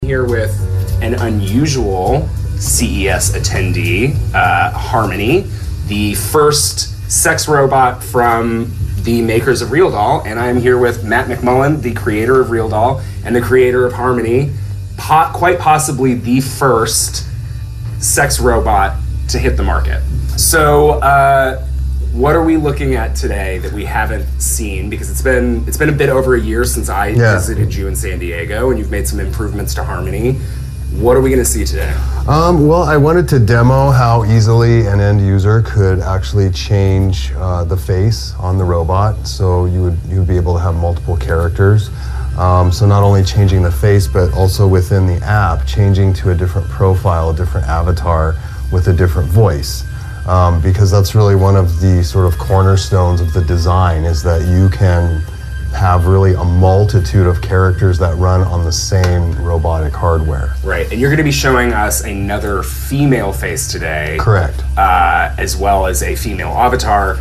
Here with an unusual CES attendee, Harmony, the first sex robot from the makers of Real Doll, and I'm here with Matt McMullen, the creator of Real Doll and the creator of Harmony, quite possibly the first sex robot to hit the market. So what are we looking at today that we haven't seen? Because it's been a bit over a year since I visited you in San Diego, and you've made some improvements to Harmony. What are we going to see today? Well, I wanted to demo how easily an end user could actually change the face on the robot, so you would be able to have multiple characters. So not only changing the face, but also within the app, changing to a different profile, a different avatar with a different voice. Because that's really one of the sort of cornerstones of the design, is that you can have really a multitude of characters that run on the same robotic hardware. Right, and you're going to be showing us another female face today. Correct. As well as a female avatar,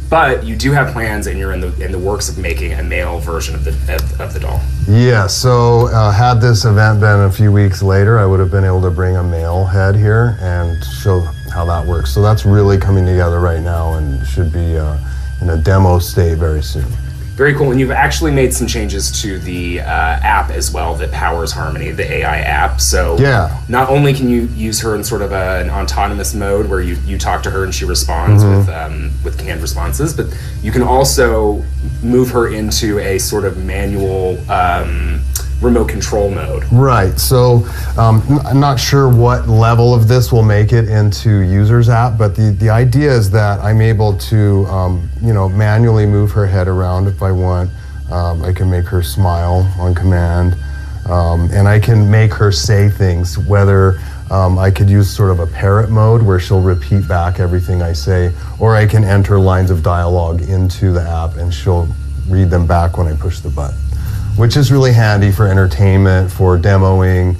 but you do have plans, and you're in the works of making a male version of the doll. Yeah, so had this event been a few weeks later, I would have been able to bring a male head here and show how that works. So that's really coming together right now and should be in a demo state very soon. Very cool, and you've actually made some changes to the app as well that powers Harmony, the AI app. So not only can you use her in sort of an autonomous mode where you talk to her and she responds with canned responses, but you can also move her into a sort of manual remote control mode. Right, so I'm not sure what level of this will make it into users app, but the idea is that I'm able to manually move her head around if I want. I can make her smile on command, and I can make her say things, whether I could use sort of a parrot mode where she'll repeat back everything I say, or I can enter lines of dialogue into the app and she'll read them back when I push the button, which is really handy for entertainment, for demoing,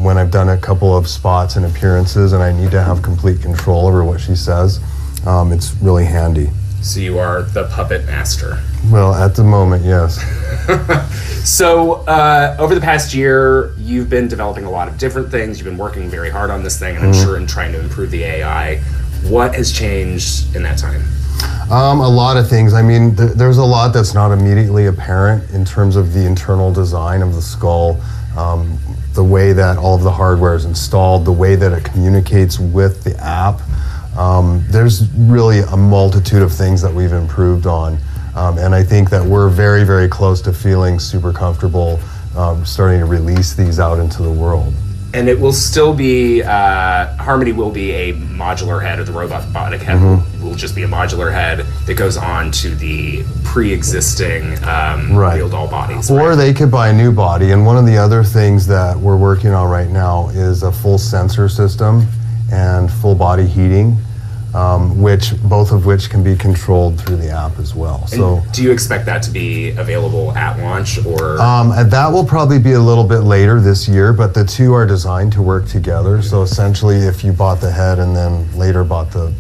when I've done a couple of spots and appearances and I need to have complete control over what she says. It's really handy. So you are the puppet master. Well, at the moment, yes. So over the past year, you've been developing a lot of different things. You've been working very hard on this thing, and I'm sure in trying to improve the AI. What has changed in that time? A lot of things. I mean, there's a lot that's not immediately apparent in terms of the internal design of the skull, the way that all of the hardware is installed, the way that it communicates with the app. There's really a multitude of things that we've improved on, and I think that we're very, very close to feeling super comfortable starting to release these out into the world. And it will still be, Harmony will be a modular head, or the robotic head will just be a modular head that goes on to the pre-existing Real Doll bodies. Or they could buy a new body, and one of the other things that we're working on right now is a full sensor system and full body heating, both of which can be controlled through the app as well. And so, do you expect that to be available at launch, or? That will probably be a little bit later this year, but the two are designed to work together. So essentially, if you bought the head and then later bought the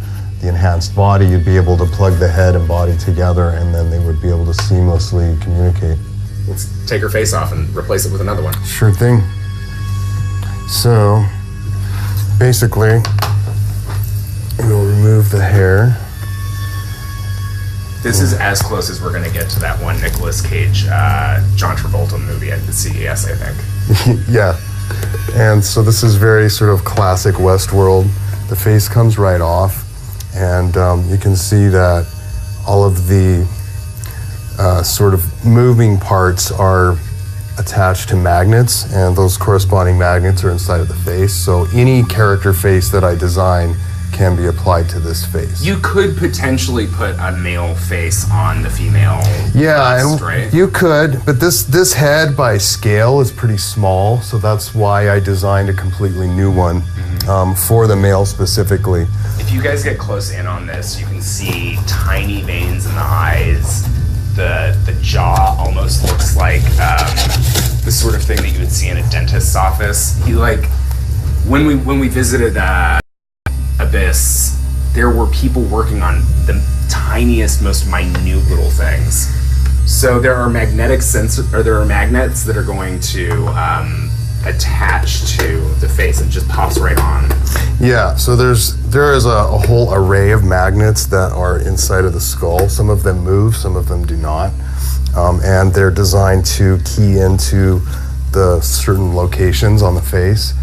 enhanced body, you'd be able to plug the head and body together, and then they would be able to seamlessly communicate. Let's take her face off and replace it with another one. Sure thing. So basically, we'll remove the hair. This is as close as we're going to get to that one Nicolas Cage, John Travolta movie at the CES, I think. Yeah. And so this is very sort of classic Westworld. The face comes right off, and you can see that all of the sort of moving parts are attached to magnets, and those corresponding magnets are inside of the face. So any character face that I design can be applied to this face. You could potentially put a male face on the female. Yeah, right? You could, but this head by scale is pretty small, so that's why I designed a completely new one for the male specifically. If you guys get close in on this, you can see tiny veins in the eyes. The jaw almost looks like the sort of thing that you would see in a dentist's office. When we visited Abyss, there were people working on the tiniest, most minute little things. So there are magnets that are going to attach to the face? It just pops right on. Yeah, so there is a whole array of magnets that are inside of the skull. Some of them move, some of them do not. And they're designed to key into the certain locations on the face.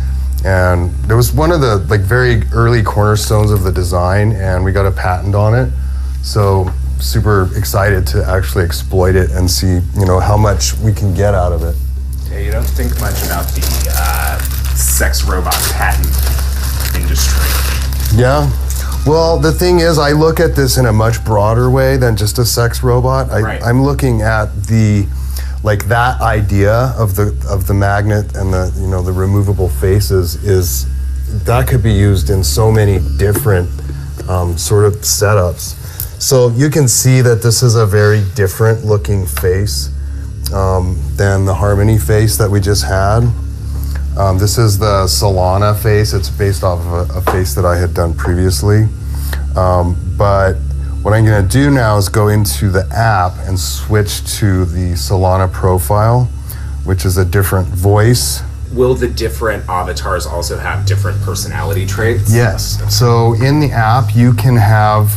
And there was one of the very early cornerstones of the design, and we got a patent on it. So super excited to actually exploit it and see, how much we can get out of it. Yeah, you don't think much about the sex robot patent industry. Yeah. Well, the thing is, I look at this in a much broader way than just a sex robot. I'm looking at that idea of the magnet and the removable faces that could be used in so many different sort of setups. So you can see that this is a very different looking face than the Harmony face that we just had. This is the Solana face. It's based off of a face that I had done previously. But what I'm going to do now is go into the app and switch to the Solana profile, which is a different voice. Will the different avatars also have different personality traits? Yes. So in the app, you can have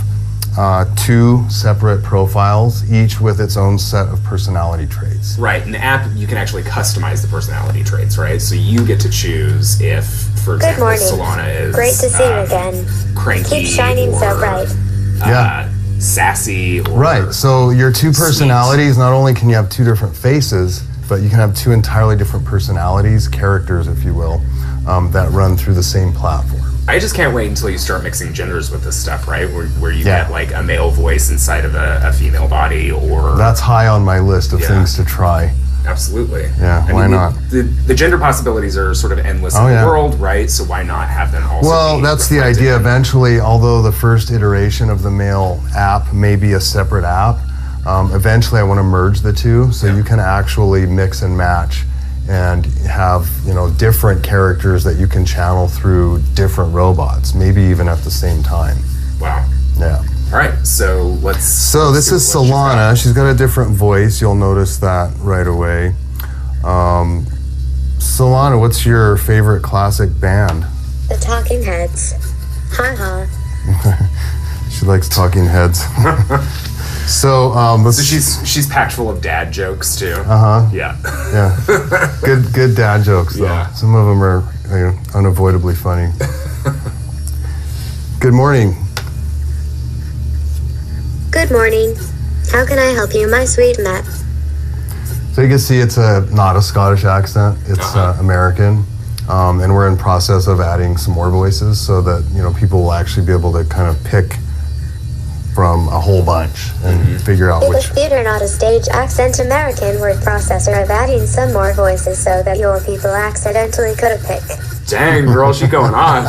2 separate profiles, each with its own set of personality traits. Right. In the app, you can actually customize the personality traits, right? So you get to choose if, for example, Solana is great to see you again. Cranky, keep shining so bright. Sassy, or right. So your 2 personalities, not only can you have 2 different faces, but you can have 2 entirely different personalities, characters, if you will, that run through the same platform. I just can't wait until you start mixing genders with this stuff, right? Where you get a male voice inside of a female body, or... That's high on my list of things to try. Absolutely. Yeah, why not? The gender possibilities are sort of endless in the world, right? So why not have them also Well, that's the idea. Eventually, although the first iteration of the male app may be a separate app, eventually I want to merge the 2 so you can actually mix and match and have different characters that you can channel through different robots, maybe even at the same time. Wow. Yeah. All right, so this is Solana. She's got a different voice. You'll notice that right away. Solana, what's your favorite classic band? The Talking Heads. Ha ha. She likes Talking Heads. So she's packed full of dad jokes too. Yeah. Good dad jokes though. Yeah. Some of them are unavoidably funny. Good morning. Good morning. How can I help you, my sweet Matt? So you can see it's not a Scottish accent. It's American, and we're in process of adding some more voices so that people will actually be able to kind of pick from a whole bunch and figure out which. It's a theater, not a stage accent American word processor of adding some more voices so that your people accidentally could have picked. Dang, girl, she going on.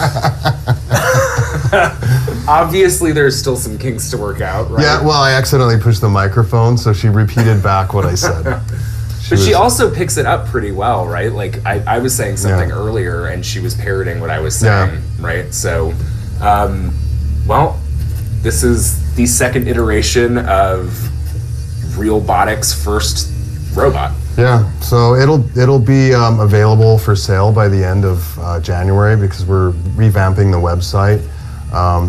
Obviously, there's still some kinks to work out, right? Yeah, well, I accidentally pushed the microphone, so she repeated back what I said. She also picks it up pretty well, right? Like, I was saying something earlier, and she was parroting what I was saying, right? So, this is the second iteration of Realbotic's first robot. Yeah, so it'll be available for sale by the end of January because we're revamping the website,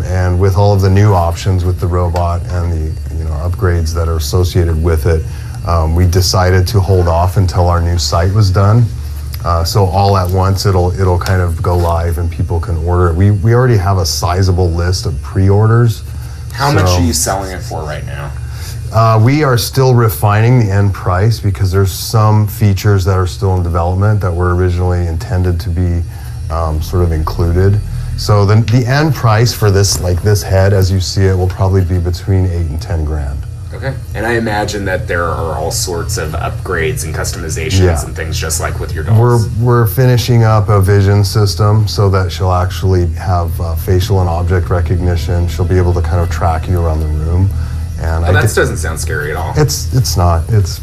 and with all of the new options with the robot and the upgrades that are associated with it, we decided to hold off until our new site was done. So all at once it'll kind of go live and people can order it. We already have a sizable list of pre-orders. How much are you selling it for right now? We are still refining the end price because there's some features that are still in development that were originally intended to be sort of included. So the end price for this head, as you see it, will probably be between $8,000 and $10,000. Okay. And I imagine that there are all sorts of upgrades and customizations and things just like with your dolls. We're finishing up a vision system so that she'll actually have facial and object recognition. She'll be able to kind of track you around the room. And that doesn't sound scary at all. It's not. It's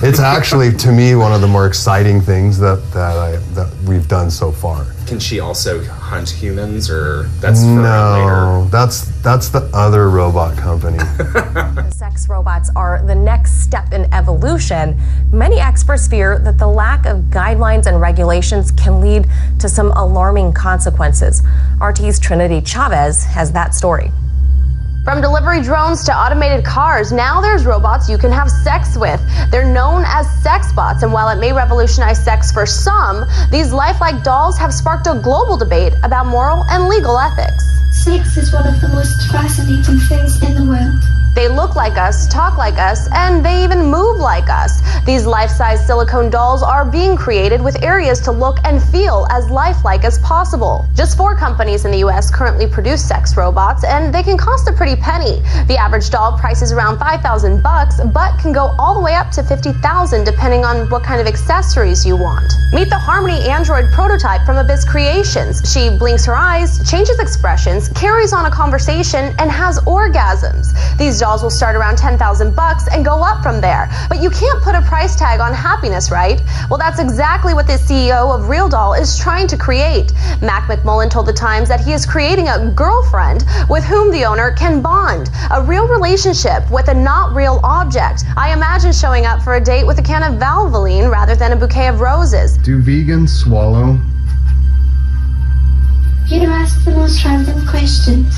It's actually, to me, one of the more exciting things that we've done so far. Can she also hunt humans, or that's for later? That's the other robot company. Sex robots are the next step in evolution. Many experts fear that the lack of guidelines and regulations can lead to some alarming consequences. RT's Trinity Chavez has that story. From delivery drones to automated cars, now there's robots you can have sex with. They're known as sex bots, and while it may revolutionize sex for some, these lifelike dolls have sparked a global debate about moral and legal ethics. Sex is one of the most fascinating things in the world. They look like us, talk like us, and they even move like us. These life-size silicone dolls are being created with areas to look and feel as lifelike as possible. Just 4 companies in the US currently produce sex robots, and they can cost a pretty penny. The average doll price is around $5,000, but can go all the way up to $50,000 depending on what kind of accessories you want. Meet the Harmony android prototype from Abyss Creations. She blinks her eyes, changes expressions, carries on a conversation, and has orgasms. These dolls will start around $10,000 and go up from there. But you can't put a price tag on happiness, right? Well, that's exactly what the CEO of Real Doll is trying to create. Mac McMullen told The Times that he is creating a girlfriend with whom the owner can bond. A real relationship with a not real object. I imagine showing up for a date with a can of Valvoline rather than a bouquet of roses. Do vegans swallow? You ask the most random questions.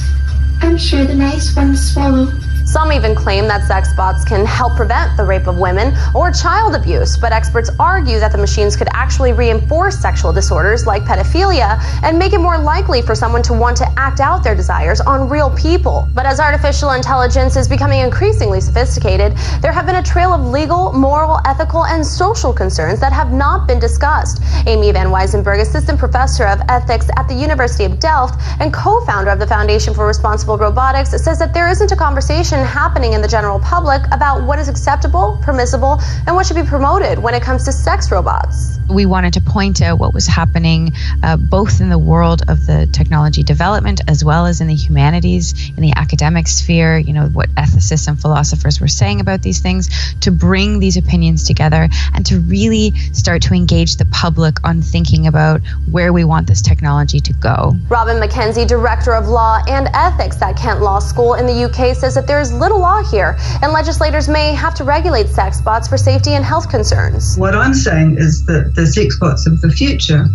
I'm sure the nice ones swallow. Some even claim that sex bots can help prevent the rape of women or child abuse, but experts argue that the machines could actually reinforce sexual disorders like pedophilia and make it more likely for someone to want to act out their desires on real people. But as artificial intelligence is becoming increasingly sophisticated, there have been a trail of legal, moral, ethical, and social concerns that have not been discussed. Amy Van Weisenberg, assistant professor of ethics at the University of Delft and co-founder of the Foundation for Responsible Robotics, says that there isn't a conversation happening in the general public about what is acceptable, permissible, and what should be promoted when it comes to sex robots. We wanted to point out what was happening both in the world of the technology development as well as in the humanities, in the academic sphere, you know, what ethicists and philosophers were saying about these things, to bring these opinions together and to really start to engage the public on thinking about where we want this technology to go. Robin McKenzie, director of law and ethics at Kent Law School in the UK, says that there is little law here, and legislators may have to regulate sex bots for safety and health concerns. What I'm saying is that the sex bots of the future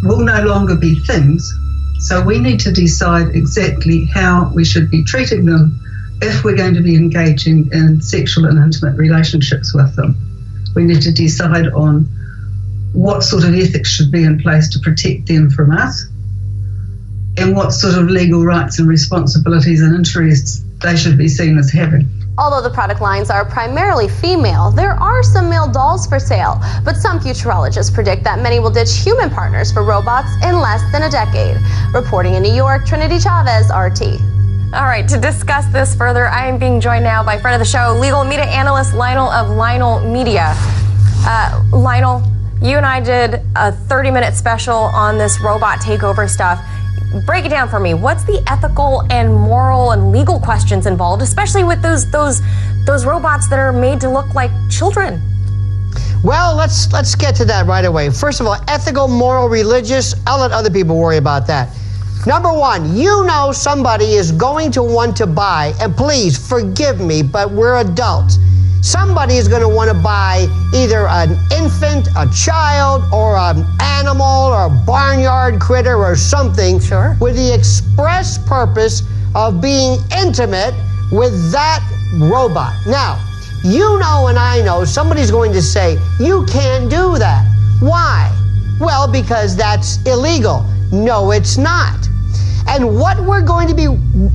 will no longer be things, so we need to decide exactly how we should be treating them if we're going to be engaging in sexual and intimate relationships with them. We need to decide on what sort of ethics should be in place to protect them from us, and what sort of legal rights and responsibilities and interests they should be seen as having. Although the product lines are primarily female, there are some male dolls for sale, but some futurologists predict that many will ditch human partners for robots in less than a decade. Reporting in New York, Trinity Chavez, RT. All right, to discuss this further, I am being joined now by friend of the show, legal media analyst Lionel of Lionel Media. Lionel, you and I did a 30-minute special on this robot takeover stuff. Break it down for me. What's the ethical and moral and legal questions involved, especially with those robots that are made to look like children? Well, let's get to that right away. First of all, ethical, moral, religious, I'll let other people worry about that. Number one, you know somebody is going to want to buy, and please forgive me, but we're adults. Somebody is going to want to buy either an infant, a child, or an animal, or a barnyard critter, or something, sure, with the express purpose of being intimate with that robot. Now, you know and I know somebody's going to say, you can't do that. Why? Well, because that's illegal. No, it's not. And what we're going to be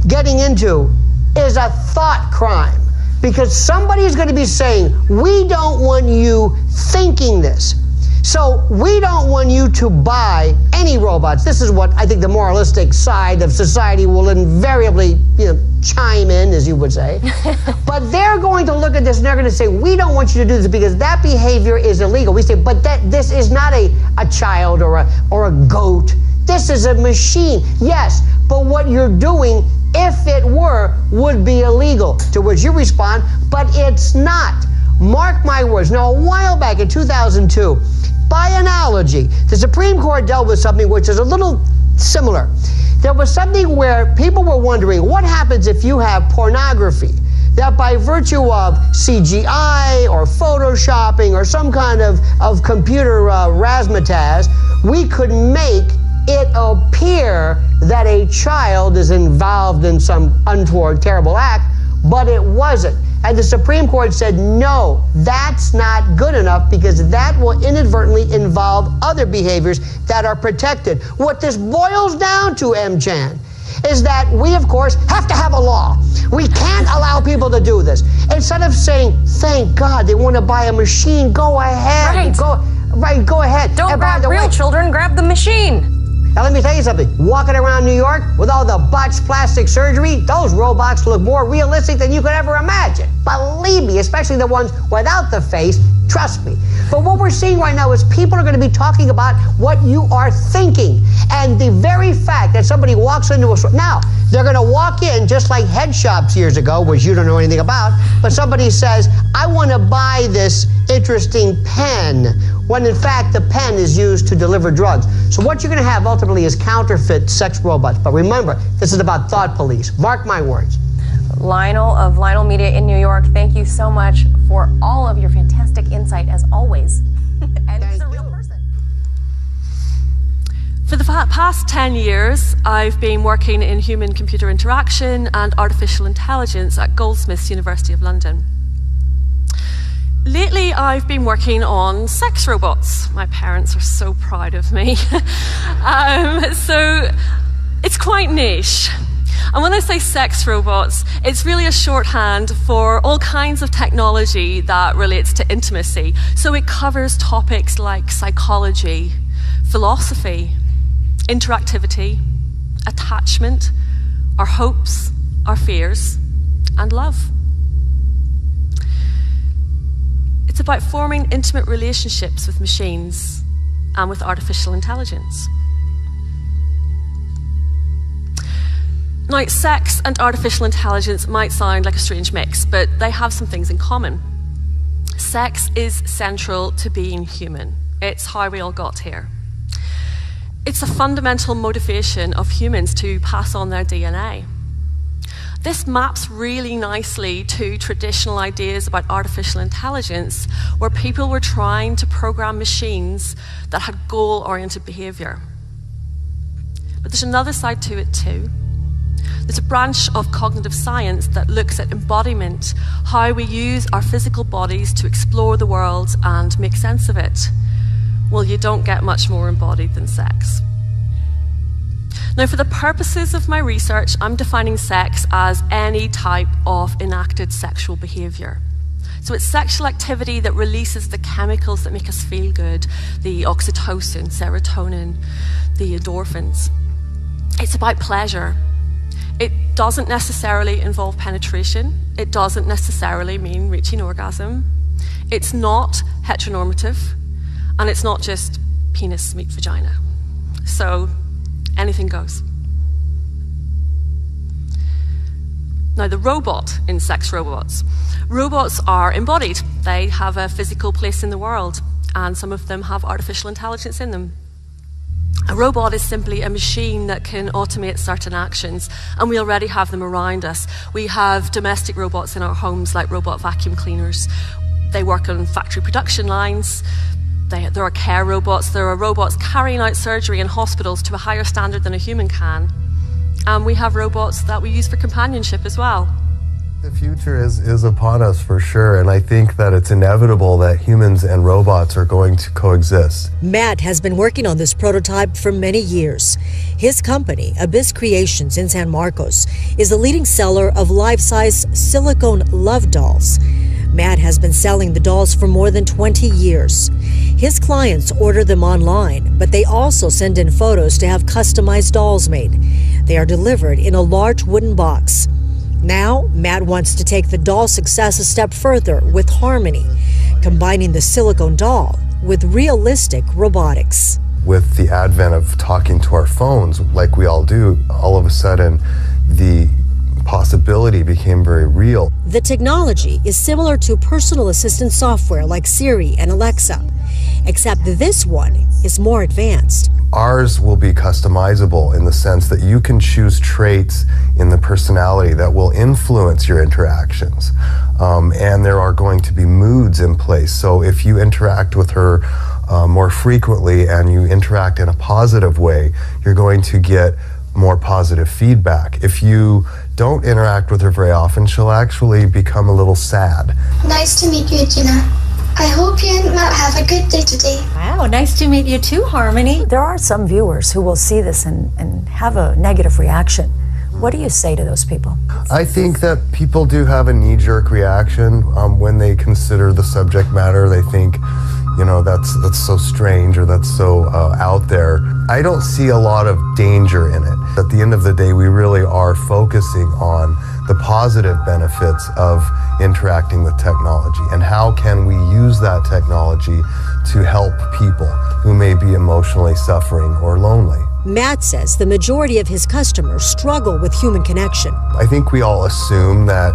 getting into is a thought crime. Because somebody is going to be saying, we don't want you thinking this. So we don't want you to buy any robots. This is what I think the moralistic side of society will invariably, chime in, as you would say. But they're going to look at this and they're going to say, we don't want you to do this because that behavior is illegal. We say, but this is not a child or a goat. This is a machine. Yes, but what you're doing, if it were, would be illegal. To which you respond, but it's not. Mark my words. Now, a while back in 2002, by analogy, the Supreme Court dealt with something which is a little similar. There was something where people were wondering what happens if you have pornography that by virtue of CGI or photoshopping or some kind of computer razzmatazz, we could make it appear that a child is involved in some untoward, terrible act, but it wasn't. And the Supreme Court said, no, that's not good enough because that will inadvertently involve other behaviors that are protected. What this boils down to, M-Chan, is that we, of course, have to have a law. We can't allow people to do this. Instead of saying, thank God they want to buy a machine, go ahead. Right. Go ahead. Don't grab real children, grab the machine. Now let me tell you something. Walking around New York with all the botched plastic surgery, those robots look more realistic than you could ever imagine. Believe me, especially the ones without the face, trust me. But what we're seeing right now is people are going to be talking about what you are thinking. And the very fact that somebody walks into a store, now, they're going to walk in just like head shops years ago, which you don't know anything about, but somebody says, I want to buy this interesting pen, when in fact the pen is used to deliver drugs. So what you're going to have ultimately is counterfeit sex robots. But remember, this is about thought police. Mark my words. Lionel of Lionel Media in New York, thank you so much for all of your fantastic insight as always. And he's a real person. For the past 10 years, I've been working in human-computer interaction and artificial intelligence at Goldsmiths, University of London. Lately, I've been working on sex robots. My parents are so proud of me. So it's quite niche. And when I say sex robots, it's really a shorthand for all kinds of technology that relates to intimacy. So it covers topics like psychology, philosophy, interactivity, attachment, our hopes, our fears, and love. It's about forming intimate relationships with machines and with artificial intelligence. Now, sex and artificial intelligence might sound like a strange mix, but they have some things in common. Sex is central to being human. It's how we all got here. It's a fundamental motivation of humans to pass on their DNA. This maps really nicely to traditional ideas about artificial intelligence, where people were trying to program machines that had goal-oriented behavior. But there's another side to it too. There's a branch of cognitive science that looks at embodiment, how we use our physical bodies to explore the world and make sense of it. Well, you don't get much more embodied than sex. Now, for the purposes of my research, I'm defining sex as any type of enacted sexual behavior. So it's sexual activity that releases the chemicals that make us feel good, the oxytocin, serotonin, the endorphins. It's about pleasure. It doesn't necessarily involve penetration. It doesn't necessarily mean reaching orgasm. It's not heteronormative, and it's not just penis meet vagina. So anything goes. Now, the robot in sex robots. Robots are embodied. They have a physical place in the world, and some of them have artificial intelligence in them. A robot is simply a machine that can automate certain actions, and we already have them around us. We have domestic robots in our homes, like robot vacuum cleaners. They work on factory production lines. There are care robots. There are robots carrying out surgery in hospitals to a higher standard than a human can. And we have robots that we use for companionship as well. The future is upon us for sure, and I think that it's inevitable that humans and robots are going to coexist. Matt has been working on this prototype for many years. His company, Abyss Creations in San Marcos, is the leading seller of life-size silicone love dolls. Matt has been selling the dolls for more than 20 years. His clients order them online, but they also send in photos to have customized dolls made. They are delivered in a large wooden box. Now, Matt wants to take the doll success a step further with Harmony, combining the silicone doll with realistic robotics. With the advent of talking to our phones like we all do, all of a sudden the possibility became very real. The technology is similar to personal assistant software like Siri and Alexa, except this one is more advanced. Ours will be customizable in the sense that you can choose traits in the personality that will influence your interactions. And there are going to be moods in place. So if you interact with her more frequently and you interact in a positive way, you're going to get more positive feedback. If you don't interact with her very often, she'll actually become a little sad. Nice to meet you, Gina. I hope you and Matt have a good day today. Wow, nice to meet you too, Harmony. There are some viewers who will see this and have a negative reaction. What do you say to those people? I think that people do have a knee-jerk reaction when they consider the subject matter. They think, you know, that's so strange or that's so out there. I don't see a lot of danger in it. At the end of the day, we really are focusing on the positive benefits of interacting with technology and how can we use that technology to help people who may be emotionally suffering or lonely. Matt says the majority of his customers struggle with human connection. I think we all assume that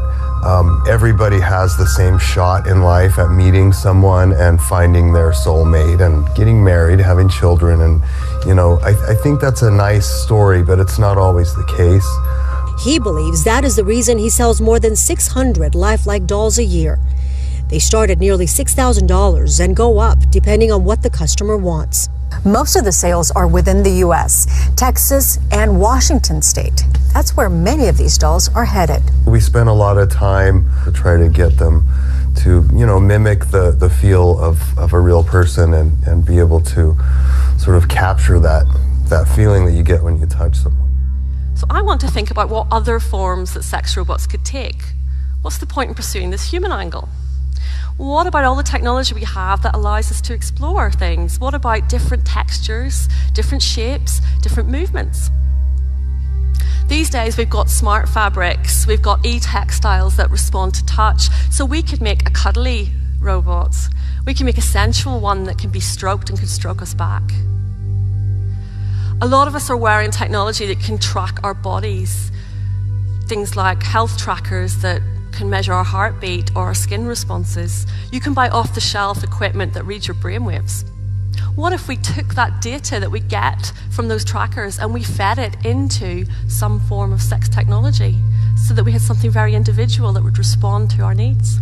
everybody has the same shot in life at meeting someone and finding their soulmate and getting married, having children, and you know, I think that's a nice story, but it's not always the case. He believes that is the reason he sells more than 600 lifelike dolls a year. They start at nearly $6,000 and go up depending on what the customer wants. Most of the sales are within the U.S., Texas, and Washington state. That's where many of these dolls are headed. We spend a lot of time to try to get them to, you know, mimic the feel of a real person and be able to sort of capture that feeling that you get when you touch someone. So I want to think about what other forms that sex robots could take. What's the point in pursuing this human angle? What about all the technology we have that allows us to explore things? What about different textures, different shapes, different movements? These days we've got smart fabrics, we've got e-textiles that respond to touch, so we could make a cuddly robot. We can make a sensual one that can be stroked and can stroke us back. A lot of us are wearing technology that can track our bodies. Things like health trackers that can measure our heartbeat or our skin responses. You can buy off-the-shelf equipment that reads your brainwaves. What if we took that data that we get from those trackers and we fed it into some form of sex technology so that we had something very individual that would respond to our needs?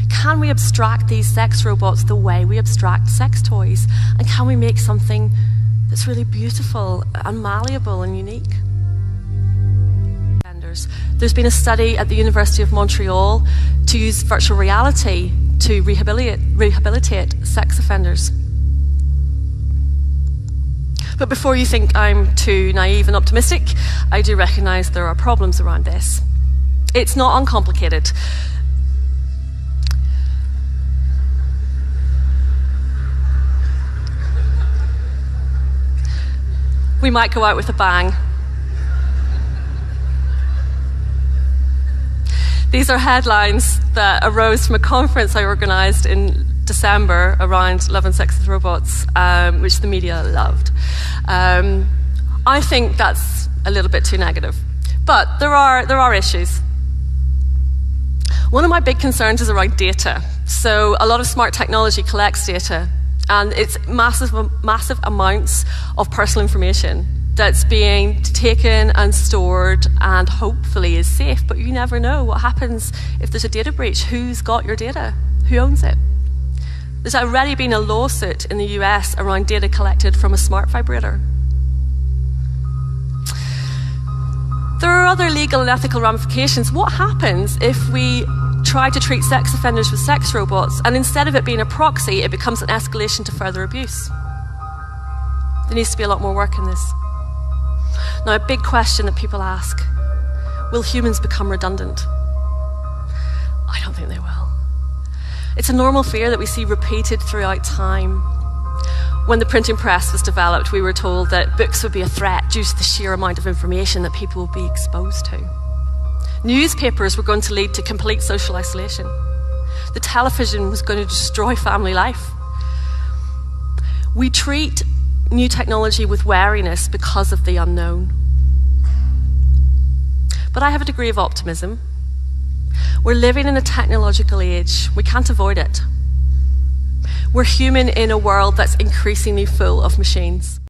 Can we abstract these sex robots the way we abstract sex toys? And can we make something that's really beautiful and malleable and unique? There's been a study at the University of Montreal to use virtual reality to rehabilitate sex offenders. But before you think I'm too naive and optimistic, I do recognize there are problems around this. It's not uncomplicated. We might go out with a bang. These are headlines that arose from a conference I organized in December around Love and Sex with Robots, which the media loved. I think that's a little bit too negative, but there are issues. One of my big concerns is around data. So a lot of smart technology collects data, and it's massive amounts of personal information that's being taken and stored and hopefully is safe, but you never know what happens if there's a data breach. Who's got your data? Who owns it? There's already been a lawsuit in the US around data collected from a smart vibrator. There are other legal and ethical ramifications. What happens if we try to treat sex offenders with sex robots and instead of it being a proxy, it becomes an escalation to further abuse? There needs to be a lot more work in this. Now, a big question that people ask, will humans become redundant? I don't think they will. It's a normal fear that we see repeated throughout time. When the printing press was developed, we were told that books would be a threat due to the sheer amount of information that people would be exposed to. Newspapers were going to lead to complete social isolation. The television was going to destroy family life. We treat new technology with wariness because of the unknown. But I have a degree of optimism. We're living in a technological age. We can't avoid it. We're human in a world that's increasingly full of machines.